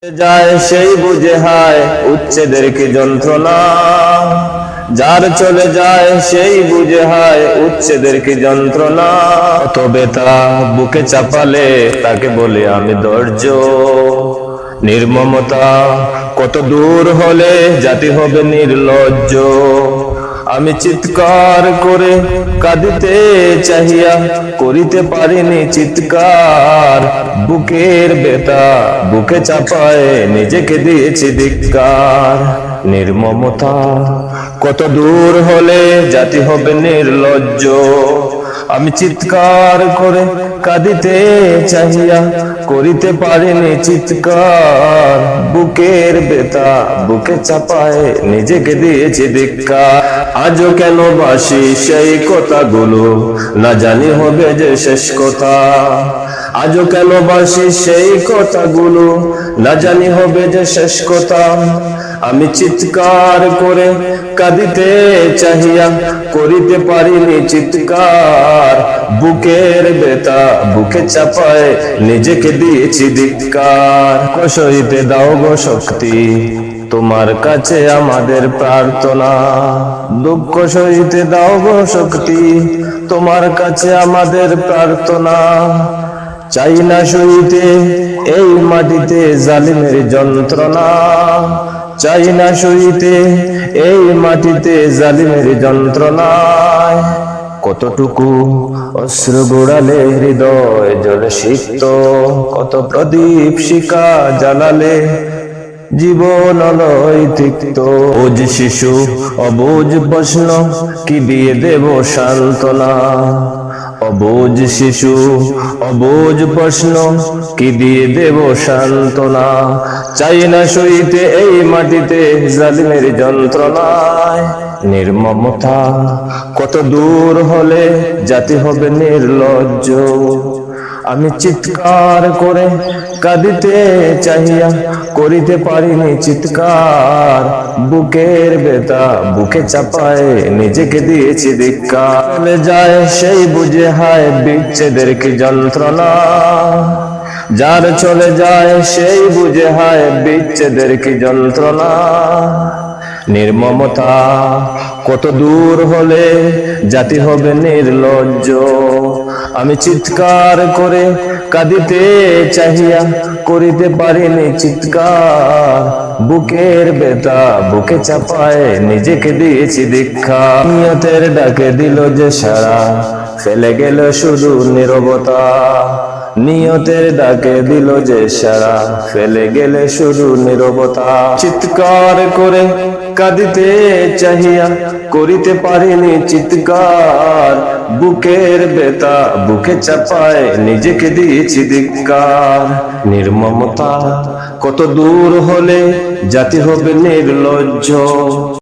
যায় সেই বুঝে হায় উচ্ছেদের কি যন্ত্রণা, যার চলে যায় সেই বুঝে হায় উচ্ছেদের কি যন্ত্রণা। কত ব্যথা বুকে চাপালে তাকে বলি আমি ধৈর্য, নির্মমতা কত দূর হলে জাতি হবে নির্লজ্জ। আমি চিৎকার করে কাঁদিতে চাহিয়া করিতে পারিনি চিৎকার, বুকের ব্যথা বুকে চাপায় নিজেকে দিয়েছি ধিক্কার। নির্মমতা কত দূর হলে জাতি হবে নির্লজ্জ। আমি চিৎকার করে কাঁদিতে চাহিয়া করিতে পারিনি চিৎকার, বুকের ব্যথা বুকে চাপায় নিজেকে দিয়েছি ধিক্কার। আজও কেন বাসি সেই কথাগুলো, না জানি হবে যে শেষ কথা। আজও কেন বাসি সেই কথাগুলো, না জানি হবে যে শেষ কথা। আমি চিৎকার করে কাঁদিতে চাহিয়া করিতে পারিনি চিৎকার, বুকের ব্যথা বুকে চাপায় নিজেকে দিয়েছি ধিক্কার। সইতে দাও গো শক্তি তোমার কাছে আমাদের প্রার্থনা, দুঃখ সইতে দাও গো শক্তি তোমার কাছে আমাদের প্রার্থনা। চাই না সইতে এই মাটিতে জালিমের যন্ত্রণা, চাই না সইতে এই মাটিতে জালিমের যন্ত্রণায়। কতটুকু অশ্র গোড়ালে হৃদয় জলে সিক্ত, কত প্রদীপ শিখা জ্বালালে জীবন অলয় তিক্ত। অবুঝ শিশু অবুঝ প্রশ্ন কি দিয়ে দেব সান্ত্বনা, অবুঝ শিশু অবুঝ প্রশ্ন কি দিয়ে দেব সান্ত্বনা। চাই না সইতে এই মাটিতে জালিমের যন্ত্রণায়। নির্মমতা কত দূর হলে জাতি হবে নির্লজ্জ। আমি চিৎকার করে কাঁদিতে চাহিয়া করিতে পারিনি চিৎকার, বুকের ব্যথা বুকে চাপায় নিজেকে দিয়েছি ধিক্কার। চলে যায় সেই বুঝে হায় বিচ্ছেদের কি যন্ত্রণা, যার চলে যায় সেই বুঝে হায় বিচ্ছেদের কি যন্ত্রণা। নির্মমতা কত দূর হলে জাতি হবে নির্লজ্জ। আমি চিৎকার করে কাঁদিতে চাহিয়া করিতে পারিনি চিৎকার, বুকের ব্যথা বুকে চাপায় নিজেকে দিয়েছি ধিক্কার। নিয়তের ডাকে দিল যে সাড়া ফেলে গেল শুধু নীরবতা, নিয়তের ডাকে দিল যে সাড়া ফেলে গেলে শুধু নীরবতা। চিৎকার করে কাঁদিতে চাহিয়া করিতে পারিনি চিৎকার, বুকের ব্যথা বুকে চাপায় নিজেকে দিয়েছি ধিক্কার। নির্মমতা কত দূর হলে জাতি হবে নির্লজ্জ।